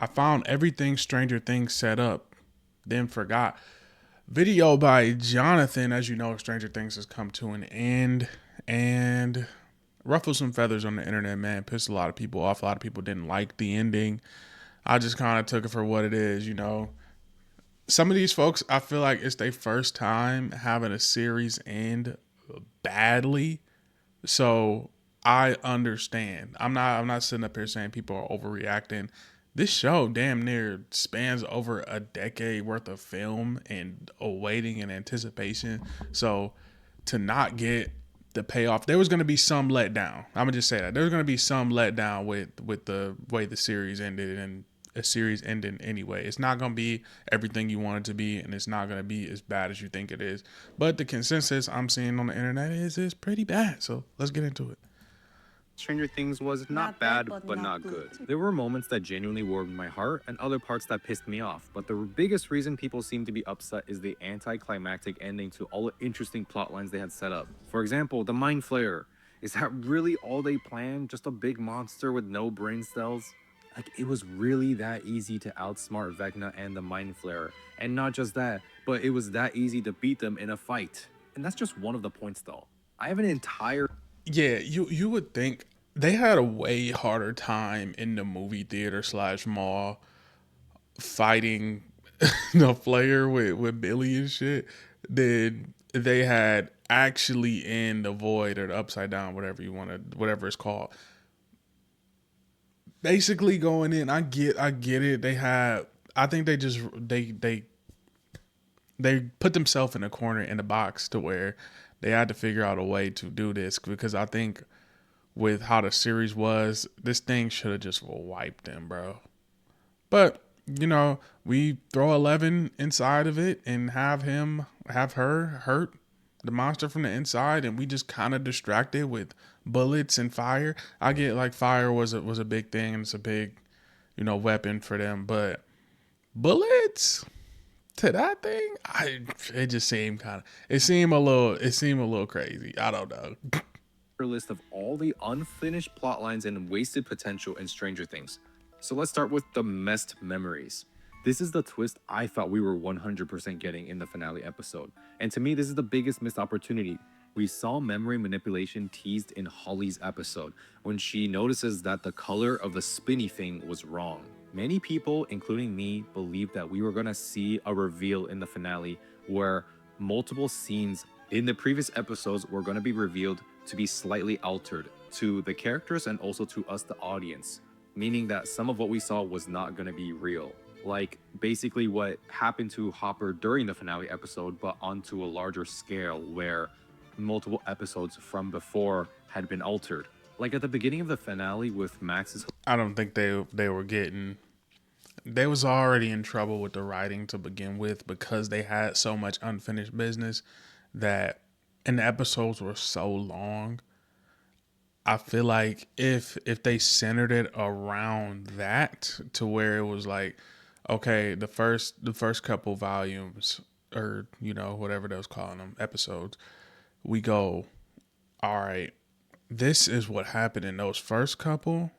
I found everything Stranger Things set up, then forgot. Video by Jonathan. As you know, Stranger Things has come to an end and ruffled some feathers on the internet, man. Pissed a lot of people off. A lot of people didn't like the ending. I just kind of took it for what it is. Some of these folks, I feel like it's their first time having a series end badly. So I understand. I'm not sitting up here saying people are overreacting. This show damn near spans over a decade worth of film and awaiting and anticipation. So to not get the payoff, there was going to be some letdown. I'm gonna just say that there was going to be some letdown with the way the series ended, and a series ending anyway. It's not going to be everything you want it to be, and it's not going to be as bad as you think it is. But the consensus I'm seeing on the internet is pretty bad. So let's get into it. Stranger Things was not bad, but not good. There were moments that genuinely warmed my heart and other parts that pissed me off, but the biggest reason people seem to be upset is the anticlimactic ending to all the interesting plot lines they had set up. For example, the Mind Flayer. Is that really all they planned? Just a big monster with no brain cells? Like, it was really that easy to outsmart Vecna and the Mind Flayer. And not just that, but it was that easy to beat them in a fight. And that's just one of the points though. I have an entire Yeah, you would think they had a way harder time in the movie theater slash mall fighting the player with Billy and shit than they had actually in the void or the upside down, whatever it's called. Basically going in, I get it. I think they put themselves in a corner in the box to where they had to figure out a way to do this because I think with how the series was, this thing should have just wiped them, bro. But we throw 11 inside of it and have her hurt the monster from the inside, and we just kind of distracted with bullets and fire. I get like fire was a big thing and it's a big weapon for them, but bullets to that thing, it just seemed it seemed a little crazy. I don't know. list of all the unfinished plot lines and wasted potential in Stranger Things. So let's start with the messed memories. This is the twist I thought we were 100% getting in the finale episode. And to me, this is the biggest missed opportunity. We saw memory manipulation teased in Holly's episode when she notices that the color of the spinny thing was wrong. Many people, including me, believed that we were going to see a reveal in the finale where multiple scenes in the previous episodes were going to be revealed to be slightly altered to the characters and also to us, the audience, meaning that some of what we saw was not going to be real. Like basically what happened to Hopper during the finale episode, but onto a larger scale where multiple episodes from before had been altered. Like at the beginning of the finale with Max's I don't think they were getting. They was already in trouble with the writing to begin with because they had so much unfinished business that, and the episodes were so long. I feel like if they centered it around that to where it was like, okay, the first couple volumes or whatever they was calling them episodes, we go, all right, this is what happened in those first couple,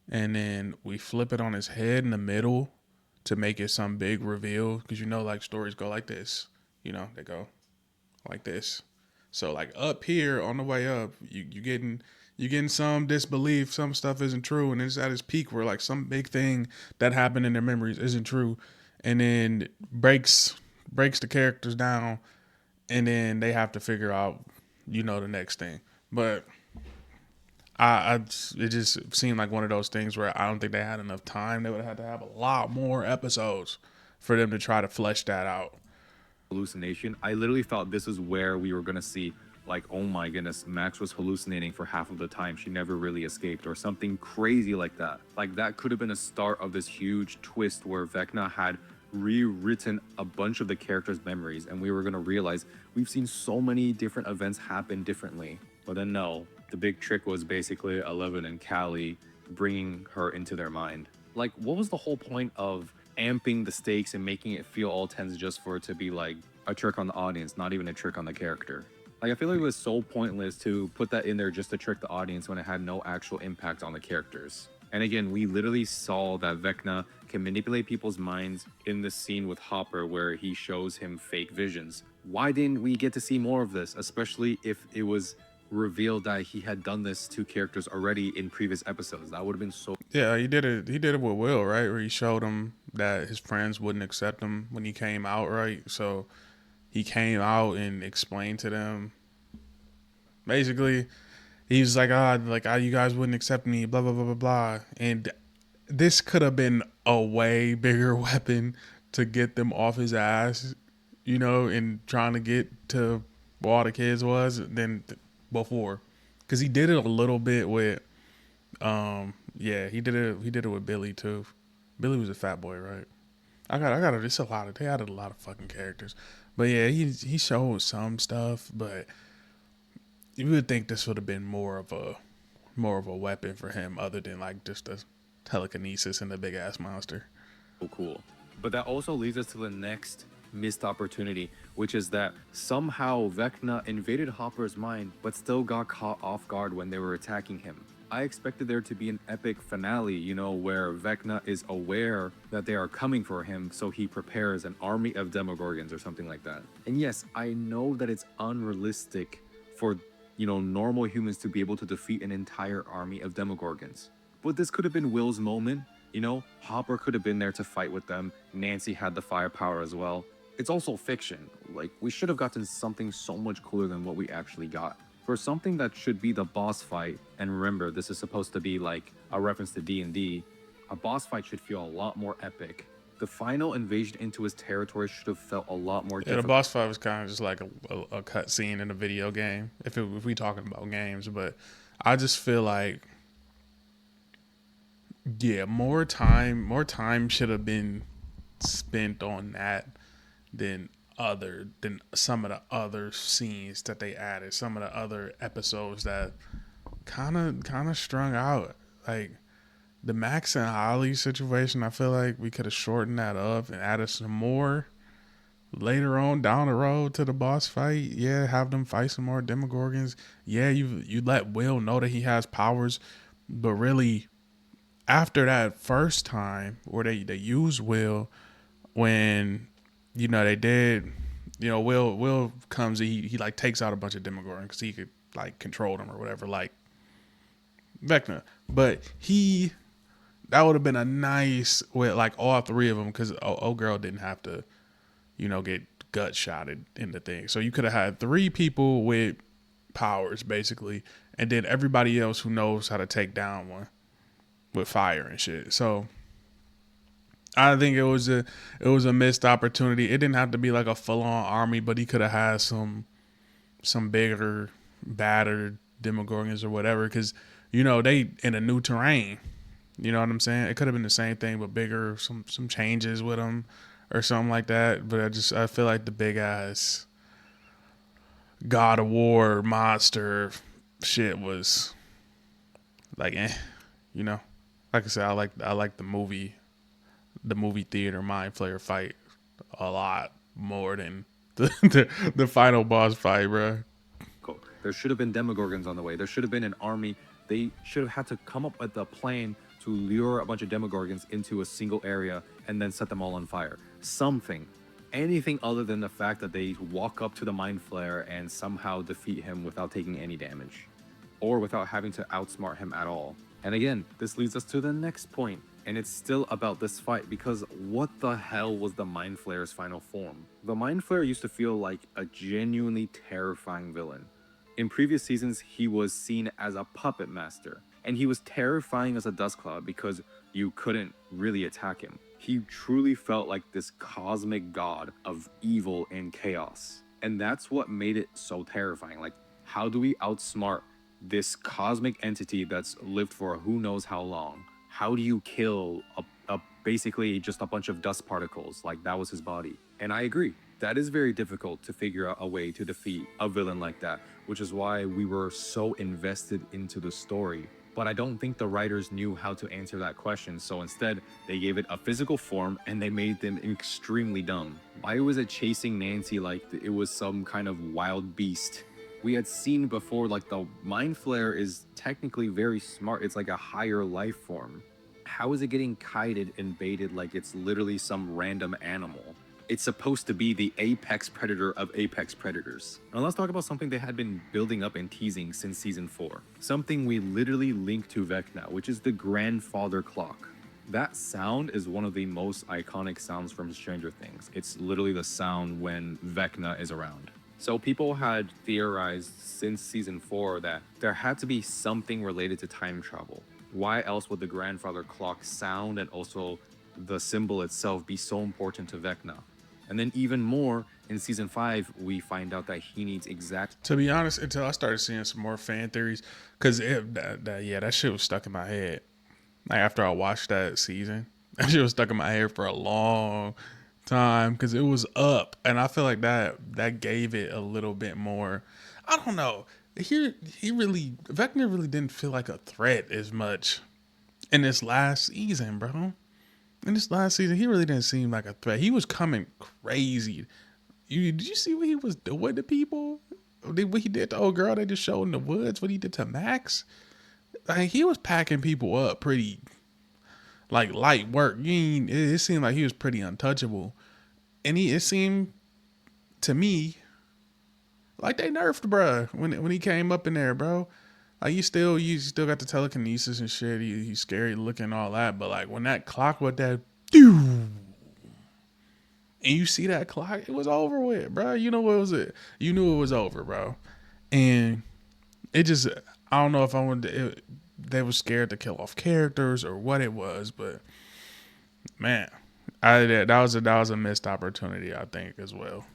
and then we flip it on his head in the middle to make it some big reveal because like stories go like this, they go like this. So like up here on the way up, you getting some disbelief, some stuff isn't true, and it's at its peak where like some big thing that happened in their memories isn't true, and then breaks the characters down, and then they have to figure out the next thing. But it just seemed like one of those things where I don't think they had enough time. They would have had to have a lot more episodes for them to try to flesh that out. hallucination, I literally thought this is where we were gonna see, like, oh my goodness, Max was hallucinating for half of the time. She never really escaped, or something crazy like that. Like, that could have been a start of this huge twist where Vecna had rewritten a bunch of the characters' memories, and we were gonna realize we've seen so many different events happen differently. But then, no, the big trick was basically Eleven and Callie bringing her into their mind. Like, what was the whole point of amping the stakes and making it feel all tense just for it to be like a trick on the audience, not even a trick on the character? Like, I feel like it was so pointless to put that in there just to trick the audience when it had no actual impact on the characters. And again, we literally saw that Vecna can manipulate people's minds in the scene with Hopper where he shows him fake visions. Why didn't we get to see more of this, especially if it was revealed that he had done this to characters already in previous episodes? That would have been so Yeah, he did it. He did it with Will, right? Where he showed him that his friends wouldn't accept him when he came out, right? So he came out and explained to them. Basically, he was like, you guys wouldn't accept me, blah blah blah blah blah. And this could have been a way bigger weapon to get them off his ass, and trying to get to where all the kids was than before, because he did it a little bit with, yeah, he did it. He did it with Billy too. Billy was a fat boy, right? I got it. It's a lot of. They added a lot of fucking characters, but yeah, he showed some stuff, but you would think this would have been more of a weapon for him, other than like just a telekinesis and a big ass monster. cool. But that also leads us to the next missed opportunity, which is that somehow Vecna invaded Hopper's mind, but still got caught off guard when they were attacking him. I expected there to be an epic finale, where Vecna is aware that they are coming for him, so he prepares an army of Demogorgons or something like that. And yes, I know that it's unrealistic for, normal humans to be able to defeat an entire army of Demogorgons. But this could have been Will's moment. Hopper could have been there to fight with them. Nancy had the firepower as well. It's also fiction. Like, we should have gotten something so much cooler than what we actually got. For something that should be the boss fight, and remember, this is supposed to be like a reference to D&D, a boss fight should feel a lot more epic. The final invasion into his territory should have felt a lot more Yeah, the difficult. boss fight was kind of just like a cut scene in a video game, if we talking about games. But I just feel like, yeah, more time should have been spent on that than some of the other scenes that they added, some of the other episodes that kind of strung out. Like the Max and Holly situation, I feel like we could have shortened that up and added some more later on down the road to the boss fight. Yeah, have them fight some more Demogorgons. Yeah, you let Will know that he has powers, but really after that first time where they used Will, when they did, Will comes, he like takes out a bunch of Demogorgons because he could like control them or whatever, like Vecna. But that would have been a nice with like all three of them, because old girl didn't have to get gut shotted in the thing. So you could have had three people with powers basically, and then everybody else who knows how to take down one with fire and shit. So I think it was a missed opportunity. It didn't have to be like a full on army, but he could have had some bigger, battered Demogorgons or whatever, because they in a new terrain. You know what I'm saying? It could have been the same thing but bigger, some changes with them or something like that. But I feel like the big ass God of War monster shit was like, you know. Like I said, I like the movie theater mind flayer fight a lot more than the final boss fight, bro. There should have been Demogorgons on the way. There should have been an army. They should have had to come up with a plan to lure a bunch of Demogorgons into a single area and then set them all on fire. Something. Anything other than the fact that they walk up to the Mind Flayer and somehow defeat him without taking any damage. Or without having to outsmart him at all. And again, this leads us to the next point, and it's still about this fight, because what the hell was the Mind Flayer's final form? The Mind Flayer used to feel like a genuinely terrifying villain. In previous seasons, he was seen as a puppet master, and he was terrifying as a dust cloud because you couldn't really attack him. He truly felt like this cosmic god of evil and chaos. And that's what made it so terrifying. Like, how do we outsmart this cosmic entity that's lived for who knows how long? How do you kill a basically just a bunch of dust particles? Like, that was his body. And I agree, that is very difficult to figure out a way to defeat a villain like that, which is why we were so invested into the story. But I don't think the writers knew how to answer that question, so instead, they gave it a physical form and they made them extremely dumb. Why was it chasing Nancy like it was some kind of wild beast? We had seen before, like, the mind flare is technically very smart. It's like a higher life form. How is it getting kited and baited like it's literally some random animal? It's supposed to be the apex predator of apex predators. Now let's talk about something they had been building up and teasing since season 4. Something we literally link to Vecna, which is the grandfather clock. That sound is one of the most iconic sounds from Stranger Things. It's literally the sound when Vecna is around. So people had theorized since season 4 that there had to be something related to time travel. Why else would the grandfather clock sound and also the symbol itself be so important to Vecna? And then even more in season 5, we find out that he needs exact To be honest, until I started seeing some more fan theories, because that shit was stuck in my head. Like after I watched that season, that shit was stuck in my head for a long time because it was up, and I feel like that gave it a little bit more. I don't know. He really Vecna really didn't feel like a threat as much in this last season, bro. In this last season, he really didn't seem like a threat. He was coming crazy. Did you see what he was doing to people? What he did to old girl they just showed in the woods? What he did to Max? Like he was packing people up pretty like light work. It seemed like he was pretty untouchable, and it seemed to me like they nerfed bruh when he came up in there, bro. Like you still got the telekinesis and shit. He's scary looking, all that, but like when that clock with that, and you see that clock, it was over with, bro. You know what was it? You knew it was over, bro. And it just, I don't know if I wanted to, they were scared to kill off characters or what it was, but man, that was a missed opportunity, I think, as well.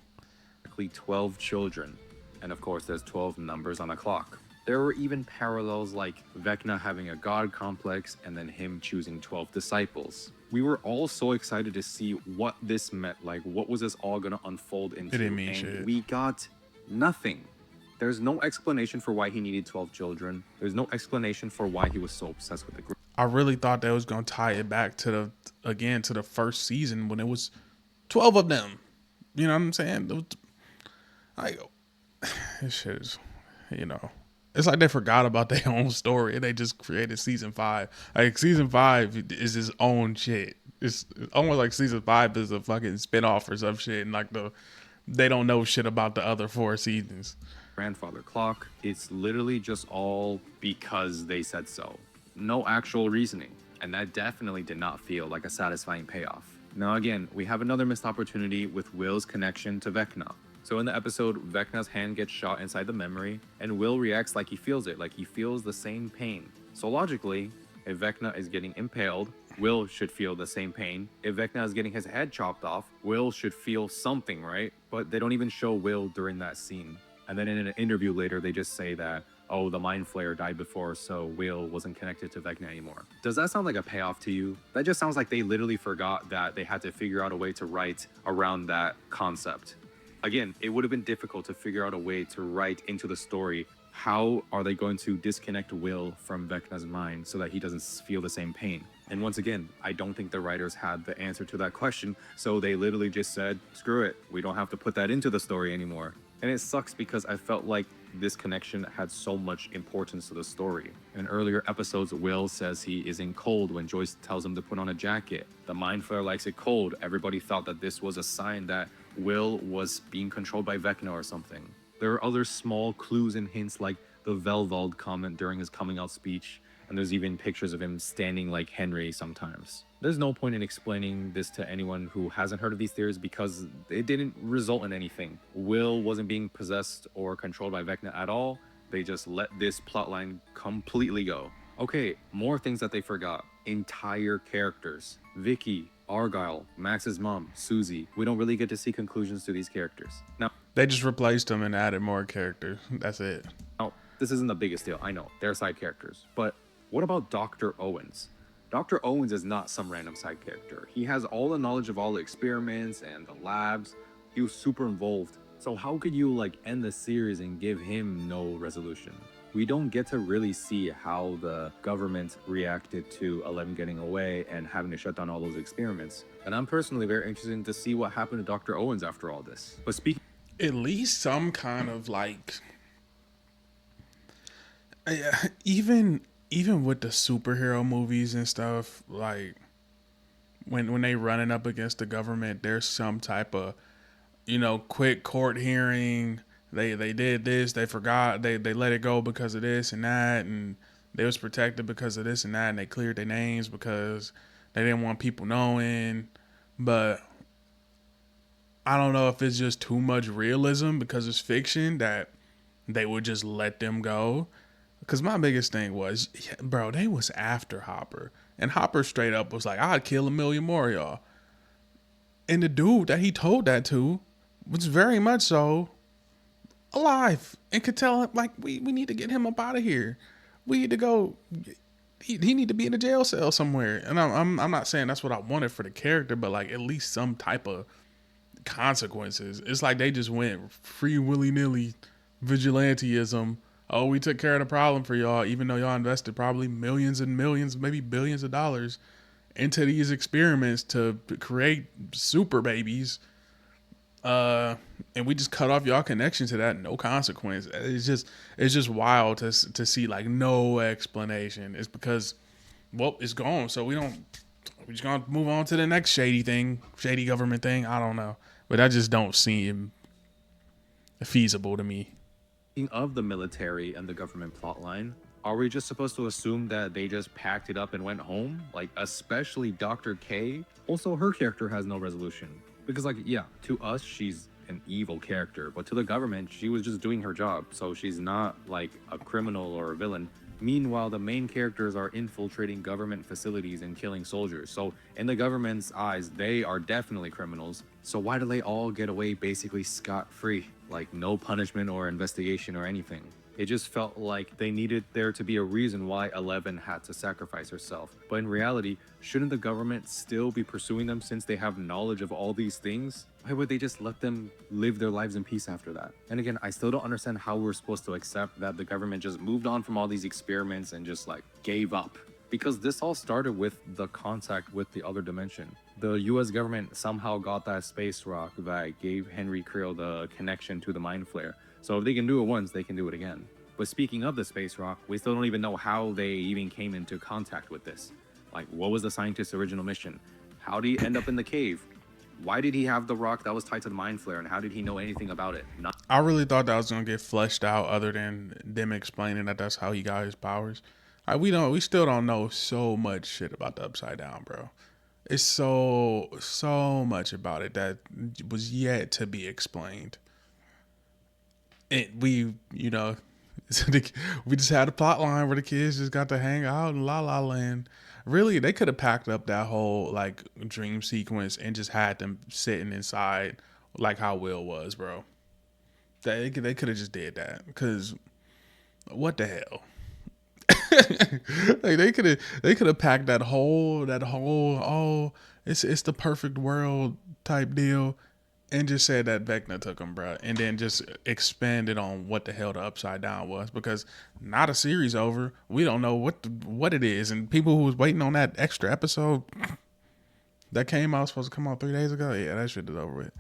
12 children. And of course, there's 12 numbers on a clock. There were even parallels like Vecna having a god complex and then him choosing 12 disciples. We were all so excited to see what this meant, like what was this all gonna unfold into, It didn't mean and shit. we got nothing. There's no explanation for why he needed 12 children. There's no explanation for why he was so obsessed with the group. I really thought that was gonna tie it back to the first season when it was 12 of them. You know what I'm saying? Like this shit is, you know, it's like they forgot about their own story and they just created season 5. Like season 5 is its own shit. It's almost like season 5 is a fucking spinoff or some shit, and like they don't know shit about the other 4 seasons. Grandfather clock. It's literally just all because they said so. No actual reasoning. And that definitely did not feel like a satisfying payoff. Now, again, we have another missed opportunity with Will's connection to Vecna. So, in the episode, Vecna's hand gets shot inside the memory, and Will reacts like he feels it, like he feels the same pain. So, logically, if Vecna is getting impaled, Will should feel the same pain. If Vecna is getting his head chopped off, Will should feel something, right? But they don't even show Will during that scene. And then in an interview later, they just say that, oh, the mind flayer died before, so Will wasn't connected to Vecna anymore. Does that sound like a payoff to you? That just sounds like they literally forgot that they had to figure out a way to write around that concept. Again, it would have been difficult to figure out a way to write into the story how are they going to disconnect Will from Vecna's mind so that he doesn't feel the same pain. And once again, I don't think the writers had the answer to that question, so they literally just said, screw it, we don't have to put that into the story anymore. And it sucks because I felt like this connection had so much importance to the story. In earlier episodes, Will says he isn't cold when Joyce tells him to put on a jacket. The mind flayer likes it cold. Everybody thought that this was a sign that Will was being controlled by Vecna or something. There are other small clues and hints like the Velvald comment during his coming out speech, and there's even pictures of him standing like Henry sometimes. There's no point in explaining this to anyone who hasn't heard of these theories because it didn't result in anything. Will wasn't being possessed or controlled by Vecna at all. They just let this plotline completely go. Okay, more things that they forgot. Entire characters. Vicky, Argyle, Max's mom, Susie. We don't really get to see conclusions to these characters. They just replaced them and added more characters. That's it. Now, this isn't the biggest deal. I know, they're side characters. But what about Dr. Owens? Dr. Owens is not some random side character. He has all the knowledge of all the experiments and the labs. He was super involved. So how could you end the series and give him no resolution? We don't get to really see how the government reacted to Eleven getting away and having to shut down all those experiments. And I'm personally very interested to see what happened to Dr. Owens after all this. But speaking At least some kind of Even with the superhero movies and stuff, like when they running up against the government, there's some type of quick court hearing. They did this, they forgot, they let it go because of this and that, and they was protected because of this and that, and they cleared their names because they didn't want people knowing. But I don't know if it's just too much realism because it's fiction that they would just let them go. Because my biggest thing was, bro, they was after Hopper, and Hopper straight up was like, "I'd kill a million more of y'all." And the dude that he told that to was very much so alive and could tell him like, we need to get him up out of here. We need to go. He need to be in a jail cell somewhere. And I'm not saying that's what I wanted for the character, but like at least some type of consequences. It's like they just went free willy nilly vigilanteism. Oh, we took care of the problem for y'all, even though y'all invested probably millions and millions, maybe billions of dollars into these experiments to create super babies. And we just cut off y'all connection to that, no consequence. It's just wild to see like no explanation. It's because well, it's gone, so we just gonna move on to the next shady government thing. I don't know, but that just don't seem feasible to me. Of the military and the government plotline, are we just supposed to assume that they just packed it up and went home? Like, especially Dr. K? Also, her character has no resolution. Because, like, yeah, to us, she's an evil character, but to the government, she was just doing her job. So she's not like a criminal or a villain. Meanwhile, the main characters are infiltrating government facilities and killing soldiers. So, in the government's eyes, they are definitely criminals. So, why do they all get away basically scot free? Like, no punishment or investigation or anything. It just felt like they needed there to be a reason why Eleven had to sacrifice herself. But in reality, shouldn't the government still be pursuing them since they have knowledge of all these things? Why would they just let them live their lives in peace after that? And again, I still don't understand how we're supposed to accept that the government just moved on from all these experiments and just like gave up. Because this all started with the contact with the other dimension. The US government somehow got that space rock that gave Henry Creel the connection to the mind flare. So if they can do it once, they can do it again. But speaking of the space rock, we still don't even know how they even came into contact with this. Like, what was the scientist's original mission? How did he end up in the cave? Why did he have the rock that was tied to the mind flare, and how did he know anything about it? Not I really thought that was gonna get fleshed out, other than them explaining that that's how he got his powers. We still don't know so much shit about the Upside Down, bro. It's so much about it that was yet to be explained. We we just had a plot line where the kids just got to hang out in La La Land. Really, they could have packed up that whole like dream sequence and just had them sitting inside like how Will was, bro. They could have just did that because what the hell? Like they could have packed that whole it's the perfect world type deal and just said that Vecna took him, bro, and then just expanded on what the hell the Upside Down was, because not a series over. We don't know what it is, and people who was waiting on that extra episode that came out supposed to come out 3 days ago, yeah, that shit is over with.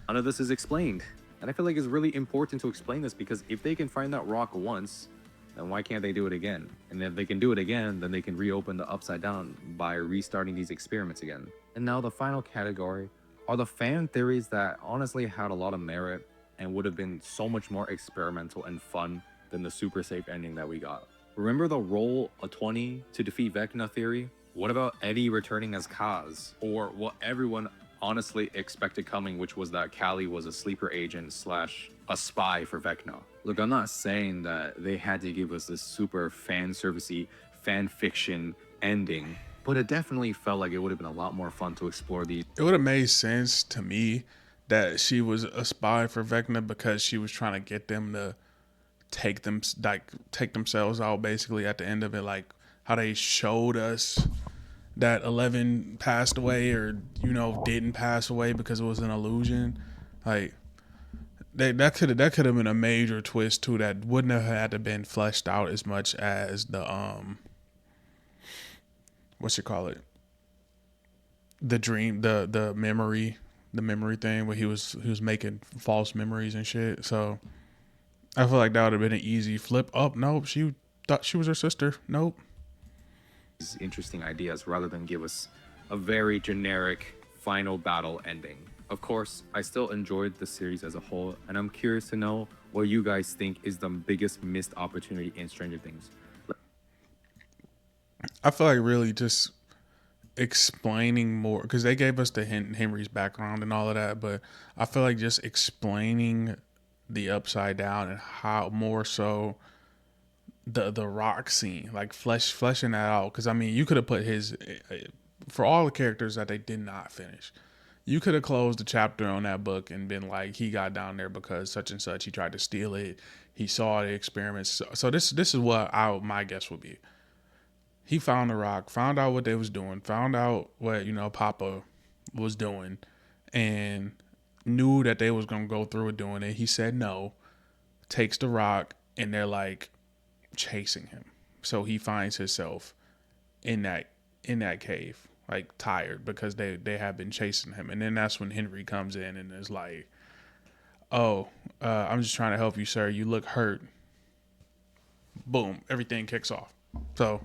none of this is explained. And I feel like it's really important to explain this because if they can find that rock once, then why can't they do it again? And if they can do it again, then they can reopen the Upside Down by restarting these experiments again. And now the final category are the fan theories that honestly had a lot of merit and would have been so much more experimental and fun than the super safe ending that we got. Remember the roll a 20 to defeat Vecna theory? What about Eddie returning as Kaz? Or what everyone honestly expected coming, which was that Callie was a sleeper agent slash a spy for Vecna. Look, I'm not saying that they had to give us this super fan servicey fan fiction ending, but it definitely felt like it would have been a lot more fun to explore these. It would have made sense to me that she was a spy for Vecna because she was trying to get them to take themselves out basically at the end of it, like how they showed us that 11 passed away or didn't pass away because it was an illusion. Like that could have been a major twist too that wouldn't have had to been fleshed out as much as the what's you call it, the dream, the memory thing where he was making false memories and shit. So I feel like that would have been an easy flip. Oh nope, Thought she was her sister. Nope. These interesting ideas rather than give us a very generic final battle ending. Of course, I still enjoyed the series as a whole, and I'm curious to know what you guys think is the biggest missed opportunity in Stranger Things. I feel like really just explaining more because they gave us the Henry's background and all of that, but I feel like just explaining the upside down and how more so the rock scene, like fleshing that out. Because I mean, you could have put his for all the characters that they did not finish. You could have closed the chapter on that book and been like, he got down there because such and such. He tried to steal it. He saw the experiments. So this is what my guess would be. He found the rock, found out what they was doing, found out what Papa was doing, and knew that they was gonna go through with doing it. He said no, takes the rock, and they're like chasing him. So he finds himself in that cave, like tired because they have been chasing him. And then that's when Henry comes in and is like, "Oh, I'm just trying to help you, sir. You look hurt." Boom, everything kicks off. So,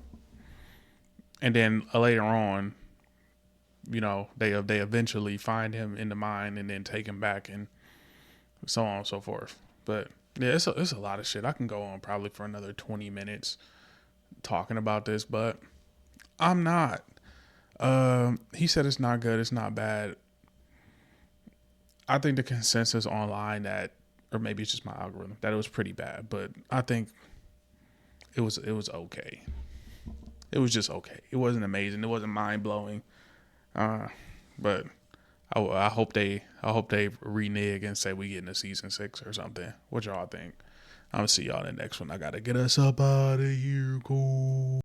and then later on, they eventually find him in the mine and then take him back and so on and so forth. But yeah, it's a lot of shit. I can go on probably for another 20 minutes talking about this, but I'm not. He said it's not good, it's not bad. I think the consensus online that, or maybe it's just my algorithm, that it was pretty bad. But I think it was okay. It was just okay. It wasn't amazing. It wasn't mind blowing. But I hope they renege and say we get into season 6 or something. What y'all think? I'm gonna see y'all in the next one. I gotta get us up out of here. Cool.